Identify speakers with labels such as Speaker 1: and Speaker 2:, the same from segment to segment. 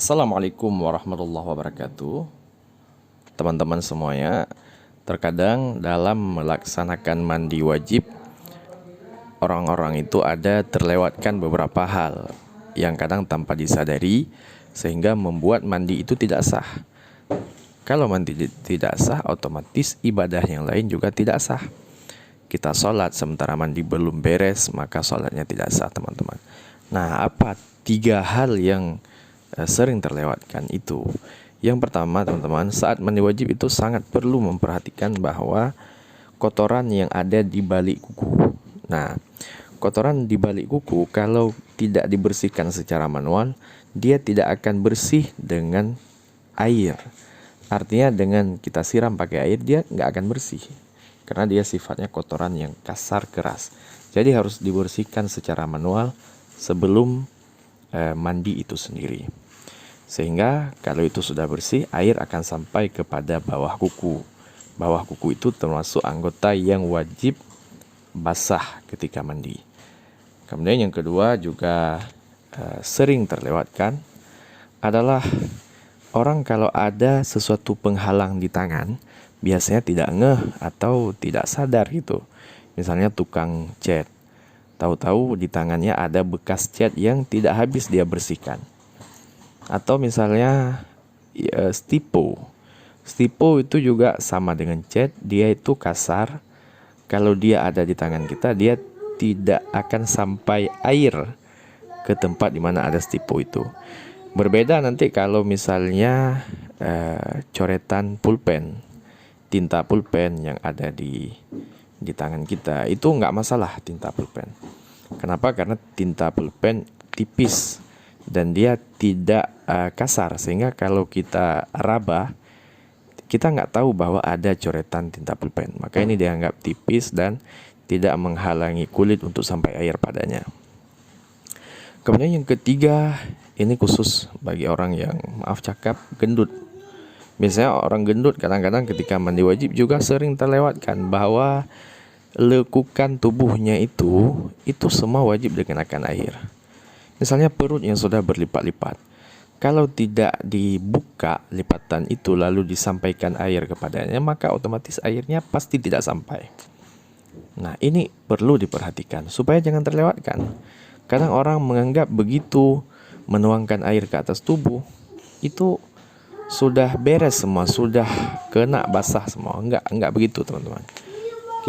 Speaker 1: Assalamualaikum warahmatullahi wabarakatuh. Teman-teman semuanya, terkadang dalam melaksanakan mandi wajib, orang-orang itu ada terlewatkan beberapa hal yang kadang tanpa disadari sehingga membuat mandi itu tidak sah. Kalau mandi tidak sah, otomatis ibadah yang lain juga tidak sah. Kita sholat sementara mandi belum beres, maka sholatnya tidak sah, teman-teman. Nah, apa 3 hal yang sering terlewatkan itu? Yang pertama, teman-teman, saat mandi wajib itu sangat perlu memperhatikan bahwa kotoran yang ada di balik kuku. Nah, kotoran di balik kuku kalau tidak dibersihkan secara manual, dia tidak akan bersih dengan air. Artinya dengan kita siram pakai air, dia nggak akan bersih karena dia sifatnya kotoran yang kasar, keras. Jadi harus dibersihkan secara manual sebelum mandi itu sendiri. Sehingga kalau itu sudah bersih, air akan sampai kepada bawah kuku. Bawah kuku itu termasuk anggota yang wajib basah ketika mandi. Kemudian yang kedua juga sering terlewatkan adalah orang kalau ada sesuatu penghalang di tangan, biasanya tidak ngeh atau tidak sadar gitu. Misalnya tukang cat, tahu-tahu di tangannya ada bekas cat yang tidak habis dia bersihkan. Atau misalnya stipo itu juga sama dengan cat, dia itu kasar. Kalau dia ada di tangan kita, dia tidak akan sampai air ke tempat di mana ada stipo itu. Berbeda nanti kalau misalnya coretan pulpen, tinta pulpen yang ada di tangan kita, itu nggak masalah tinta pulpen. Kenapa? Karena tinta pulpen tipis dan dia tidak kasar, sehingga kalau kita raba, kita nggak tahu bahwa ada coretan tinta pulpen. Maka ini dianggap tipis dan tidak menghalangi kulit untuk sampai air padanya. Kemudian yang ketiga, ini khusus bagi orang yang maaf cakap gendut. Biasanya orang gendut kadang-kadang ketika mandi wajib juga sering terlewatkan bahwa lekukan tubuhnya itu semua wajib dikenakan air. Misalnya perut yang sudah berlipat-lipat, kalau tidak dibuka lipatan itu lalu disampaikan air kepadanya, maka otomatis airnya pasti tidak sampai. Nah, ini perlu diperhatikan supaya jangan terlewatkan. Kadang orang menganggap begitu menuangkan air ke atas tubuh itu sudah beres semua, sudah kena basah semua. Enggak begitu, teman-teman.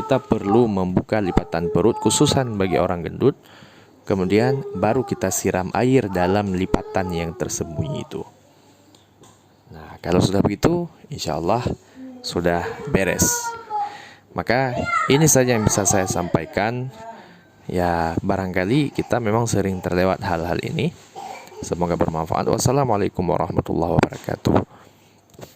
Speaker 1: Kita perlu membuka lipatan perut khususan bagi orang gendut. Kemudian baru kita siram air dalam lipatan yang tersembunyi itu. Nah, kalau sudah begitu, insya Allah sudah beres. Maka ini saja yang bisa saya sampaikan. Ya, barangkali kita memang sering terlewat hal-hal ini. Semoga bermanfaat. Wassalamualaikum warahmatullahi wabarakatuh.